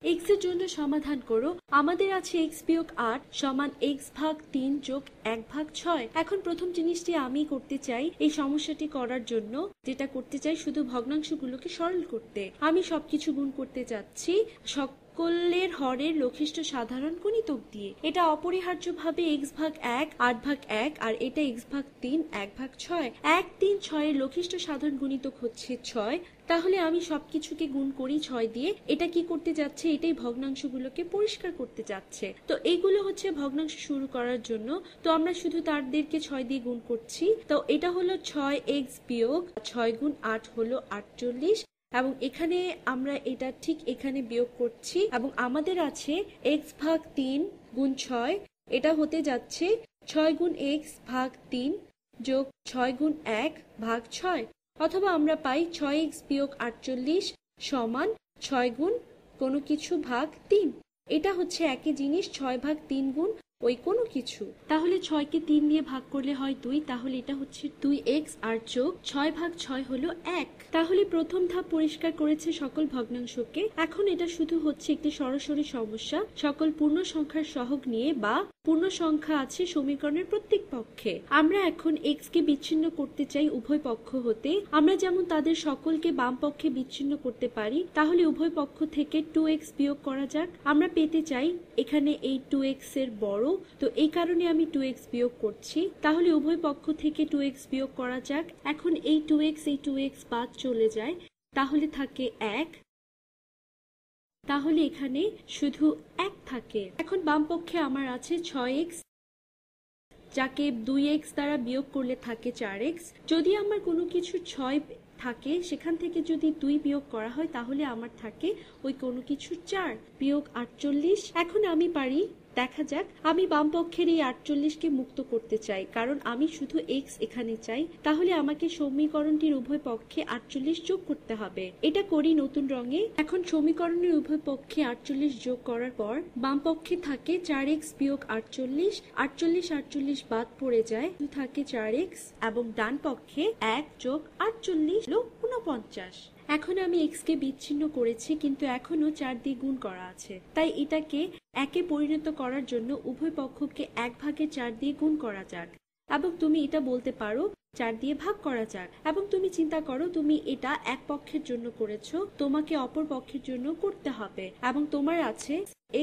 x এর জন্য সমাধান করো। আমাদের আছে x বিয়োগ 8 সমান x ভাগ 3 যোগ 1 ভাগ 6। এখন প্রথম জিনিসটি আমি করতে চাই, এই সমস্যাটি করার জন্য যেটা করতে চাই শুধু ভগ্নাংশগুলোকে সরল করতে। আমি সবকিছু গুণ করতে যাচ্ছি সকলের হরের লঘিষ্ঠ সাধারণ গুণিতক দিয়ে। এটা অপরিহার্যভাবে x ভাগ 1 8 ভাগ 1 আর এটা x ভাগ 3 1 ভাগ 6। 1 3 6 এর লঘিষ্ঠ সাধারণ গুণিতক হচ্ছে 6। তাহলে আমি সবকিছুকে গুণ করি 6 দিয়ে। এটা কি করতে যাচ্ছে, এটাই ভগ্নাংশগুলোকে পরিষ্কার করতে যাচ্ছে। তো এইগুলো হচ্ছে ভগ্নাংশ শুরু করার জন্য। তো আমরা শুধু তাদেরকে 6 দিয়ে গুণ করছি। তো এটা হলো 6x বিয়োগ 6 গুণ 8 হলো 48 এবং এখানে আমরা এটা ঠিক এখানে বিয়োগ করছি এবং আমাদের আছে x ভাগ 3 গুণ 6, এটা হতে যাচ্ছে 6 গুণ x ভাগ 3 যোগ 6 গুণ 1 ভাগ 6, অথবা আমরা পাই 6x বিয়োগ 48 সমান 6 গুণ কোনো কিছু ভাগ 3। এটা হচ্ছে একই জিনিস, 6 ভাগ 3 গুণ ওই কোনো কিছু। তাহলে 6 কে 3 দিয়ে ভাগ করলে হয় 2, তাহলে এটা হচ্ছে 2x আর যোগ 6 ভাগ 6 হলো 1। তাহলে প্রথম ধাপ পরিষ্কার করেছে সকল ভগ্নাংশকে। এখন এটা শুধু হচ্ছে একটি সরাসরি সমস্যা সকল পূর্ণ সংখ্যার সহগ নিয়ে, বা পূর্ণ সংখ্যা আছে সমীকরণের প্রত্যেক পক্ষে। আমরা এখন x কে বিচ্ছিন্ন করতে চাই উভয় পক্ষ হতে। আমরা যেমন তাদের সকলকে বাম পক্ষে বিচ্ছিন্ন করতে পারি, তাহলে উভয় পক্ষ থেকে 2x বিয়োগ করা যাক। আমরা পেতে চাই এখানে এই 2x এর বড়, তো এই কারণে আমি 2x বিয়োগ করছি। তাহলে উভয় পক্ষ থেকে 2x বিয়োগ করা যাক। এখন এই 2x বাদ চলে যায়, তাহলে থাকে 1। তাহলে এখানে শুধু 1 থাকে। এখন বাম পক্ষে আমার আছে 6x, যাকে 2x দ্বারা বিয়োগ করলে থাকে 4x। যদি আমার কোনো কিছু 6 থাকে, সেখান থেকে যদি 2 বিয়োগ করা হয় তাহলে আমার থাকে ওই কোনো কিছু 4 বিয়োগ 48। এখন আমি পারি, দেখা যাক, আমি বাম পক্ষের এই 48 কে মুক্ত করতে চাই, কারণ আমি শুধু x এখানে চাই। তাহলে আমাকে সমীকরণটির উভয় পক্ষে 48 যোগ করতে হবে। এটা করি নতুন রঙে। এখন সমীকরণের উভয় পক্ষে 48 যোগ করার পর বাম পক্ষে থাকে 4x বিয়োগ 48, 48 বাদ পড়ে যায়, থাকে 4x এবং ডান পক্ষে 1 যোগ 48 হলো 49। এখন আমি x কে বিচ্ছিন্ন করেছি, কিন্তু এখনো 4 দিয়ে গুণ করা আছে, তাই এটাকে একে পরিণত করার জন্য উভয় পক্ষকে 1 ভাগে 4 দিয়ে গুণ করা যাক। এবং তুমি এটা বলতে পারো 4 দিয়ে ভাগ করা যাক। এবং তুমি চিন্তা করো, তুমি এটা এক পক্ষের জন্য করেছো, তোমাকে অপর পক্ষের জন্য করতে হবে। এবং তোমার আছে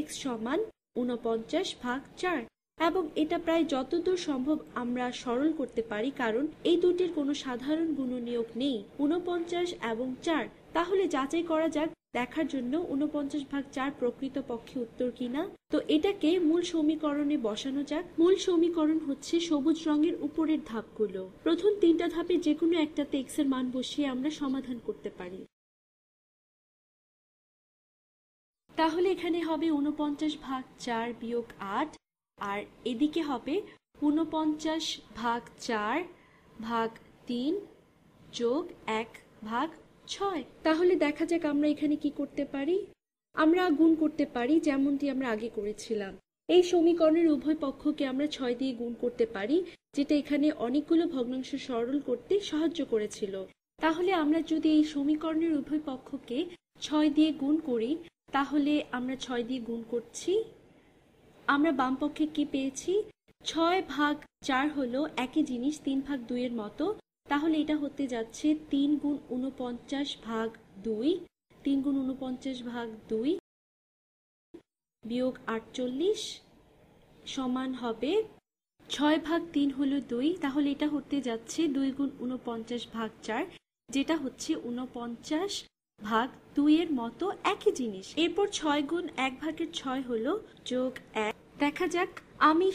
x সমান 49 ভাগ 4, এবং এটা প্রায় যতদূর সম্ভব আমরা সরল করতে পারি, কারণ এই দুটির কোনো সাধারণ গুণনীয়ক নেই, 49 এবং 4। তাহলে যাচাই করা যাক দেখার জন্য 49 ভাগ 4 প্রকৃত পক্ষে উত্তর কিনা। তো এটাকে মূল সমীকরণে বসানো যাক। মূল সমীকরণ হচ্ছে সবুজ রঙের উপরের ধাপগুলো। প্রথম 3টা ধাপে যে কোনো একটাতে x এর মান বসিয়ে আমরা সমাধান করতে পারি। তাহলে এখানে হবে 49 ভাগ 4 বিয়োগ 8, আর এদিকে হবে 49 ভাগ 4 ভাগ 3 যোগ 1 ভাগ 6। তাহলে দেখা যাক আমরা এখানে কি করতে পারি। আমরা গুণ করতে পারি যেমনটি আমরা আগে করেছিলাম। এই সমীকরণের উভয় পক্ষকে আমরা 6 দিয়ে গুণ করতে পারি, যেটা এখানে অনেকগুলো ভগ্নাংশ সরল করতে সাহায্য করেছিল। তাহলে আমরা যদি এই সমীকরণের উভয় পক্ষকে 6 দিয়ে গুণ করি, তাহলে আমরা 6 দিয়ে গুণ করছি। আমরা বাম পক্ষে কি পেয়েছি, 6 ভাগ 4 হলো একই জিনিস 3 ভাগ 2 এর মতো। তাহলে এটা হতে যাচ্ছে 3 গুণ 49 ভাগ 2, 3 গুণ 49 ভাগ 2 বিয়োগ 48 সমান হবে 6 ভাগ 3 হলো 2। তাহলে এটা হতে যাচ্ছে 2 গুণ 49 ভাগ 4, যেটা হচ্ছে 49 ভাগ 2 এর মতো একই জিনিস। এরপর 6 গুণ 1 ভাগের 6 হলো যোগ 1। দেখা যাক, আমি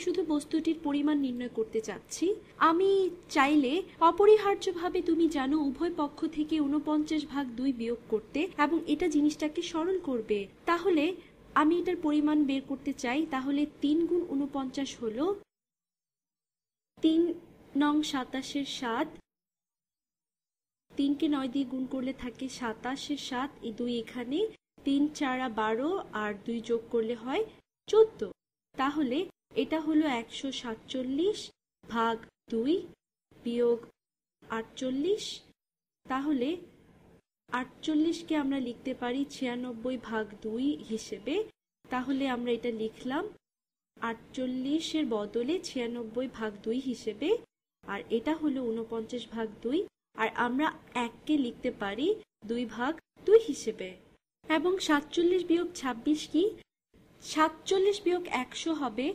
শুধু বস্তুটির পরিমাণ নির্ণয় করতে চাচ্ছি। আমি চাইলে অপরিহার্যভাবে, তুমি জানো, উভয় পক্ষ থেকে 49 ভাগ 2 বিয়োগ করতে, এবং এটা জিনিসটাকে সরল করবে। তাহলে আমি এটার পরিমাণ বের করতে চাই। তাহলে 3 গুণ 49 হলো 3 নং 27 এর 7, 3 কে 9 দিয়ে গুণ করলে থাকে 27 এর 7, এই 2 এখানে, 3 4 12 আর 2 যোগ করলে হয় 14। তাহলে এটা হলো 147 ভাগ 2 বিয়োগ 48। তাহলে 48কে আমরা লিখতে পারি 96/2 হিসেবে। তাহলে আমরা এটা লিখলাম 48-এর বদলে 96/2 হিসেবে, আর এটা হলো 49/2, আর আমরা 1কে লিখতে পারি 2/2 হিসেবে। এবং 47-26 কি? 47-100 হবে,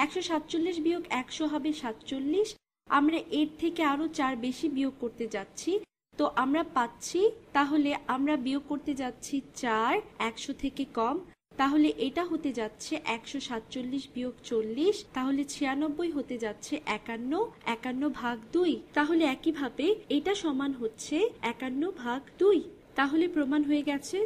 147-100 হবে 47। আমরা এর থেকে আরো 4 বেশি বিয়োগ করতে যাচ্ছি, তো আমরা পাচ্ছি, তাহলে আমরা বিয়োগ করতে যাচ্ছি 4 100 থেকে কম, তাহলে এটা হতে যাচ্ছে 147-40, তাহলে 96 হতে যাচ্ছে 51, 51/2। তাহলে একইভাবে এটা সমান হচ্ছে 51/2। তাহলে প্রমাণ হয়ে গেছে।